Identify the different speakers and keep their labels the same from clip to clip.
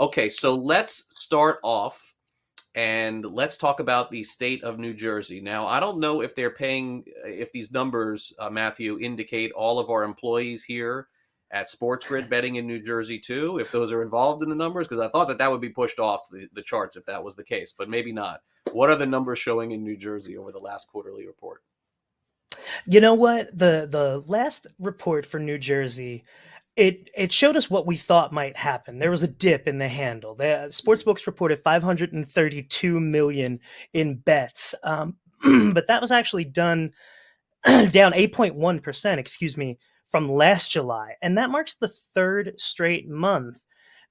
Speaker 1: Okay, so let's start off and let's talk about the state of New Jersey. Now, I don't know if they're paying, if these numbers, Matthew, indicate all of our employees here at Sports Grid betting in New Jersey too, if those are involved in the numbers, because I thought that that would be pushed off the charts if that was the case, but maybe not. What are the numbers showing in New Jersey over the last quarterly report?
Speaker 2: You know what? The last report for New Jersey, it showed us what we thought might happen. There was a dip in the handle. The sportsbooks reported 532 million in bets, but that was actually done down 8.1%, excuse me, from last July, and that marks the third straight month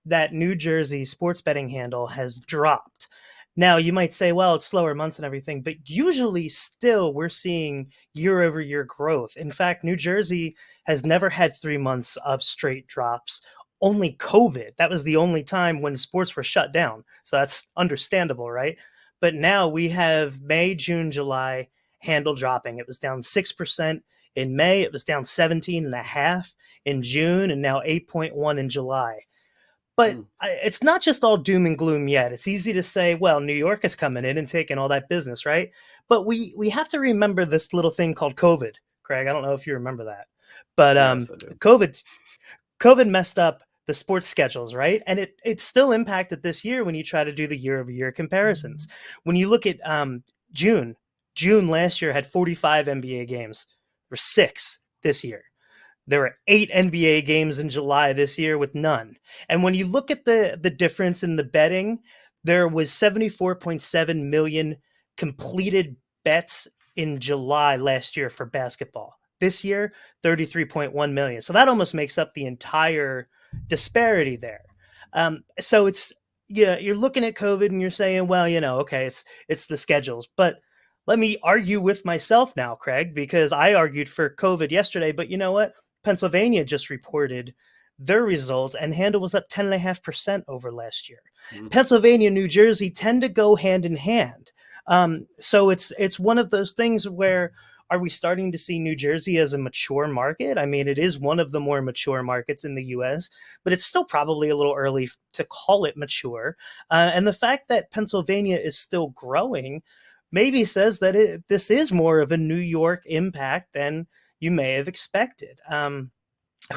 Speaker 2: that New Jersey sports betting handle has dropped. Now, you might say, well, it's slower months and everything, but usually still we're seeing year over year growth. In fact, New Jersey has never had 3 months of straight drops. Only COVID. That was the only time when sports were shut down. So that's understandable, right? But now we have May, June, July handle dropping. It was down 6% in May. It was down 17.5 in June, and now 8.1 in July. But
Speaker 1: Hmm.
Speaker 2: it's not just all doom and gloom yet. It's easy to say, well, New York is coming in and taking all that business, right? But we have to remember this little thing called COVID, Craig. I don't know if you remember that, but
Speaker 1: Yes, I do.
Speaker 2: COVID messed up the sports schedules, right? And it still impacted this year when you try to do the year over year comparisons. When you look at June, June last year had 45 NBA games, or six this year. There were 8 NBA games in July this year with none. And when you look at the difference in the betting, there was 74.7 million completed bets in July last year for basketball. This year, 33.1 million. So that almost makes up the entire disparity there. So it's yeah, you're looking at COVID and you're saying, well, okay, it's the schedules, but let me argue with myself now, Craig, because I argued for COVID yesterday, but you know what? Pennsylvania just reported their results, and handle was up 10.5% over last year.
Speaker 1: Hmm.
Speaker 2: Pennsylvania and New Jersey tend to go hand in hand. So it's one of those things where, are we starting to see New Jersey as a mature market? I mean, it is one of the more mature markets in the U.S., but it's still probably a little early to call it mature. And the fact that Pennsylvania is still growing maybe says that this is more of a New York impact than you may have expected.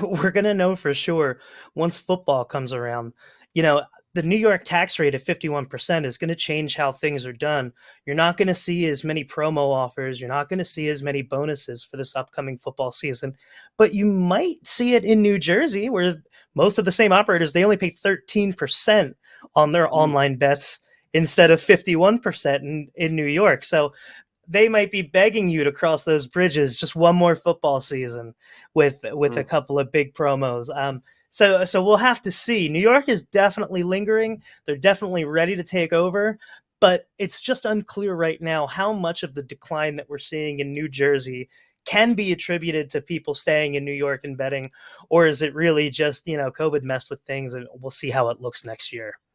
Speaker 2: We're going to know for sure once football comes around. You know, the New York tax rate at 51% is going to change how things are done. You're not going to see as many promo offers. You're not going to see as many bonuses for this upcoming football season. But you might see it in New Jersey, where most of the same operators, they only pay 13% on their
Speaker 1: Hmm.
Speaker 2: online bets instead of 51% in New York. So they might be begging you to cross those bridges just one more football season with
Speaker 1: Hmm.
Speaker 2: a couple of big promos. So we'll have to see. New York is definitely lingering. They're definitely ready to take over, but it's just unclear right now how much of the decline that we're seeing in New Jersey can be attributed to people staying in New York and betting, or is it really just, COVID messed with things, and we'll see how it looks next year.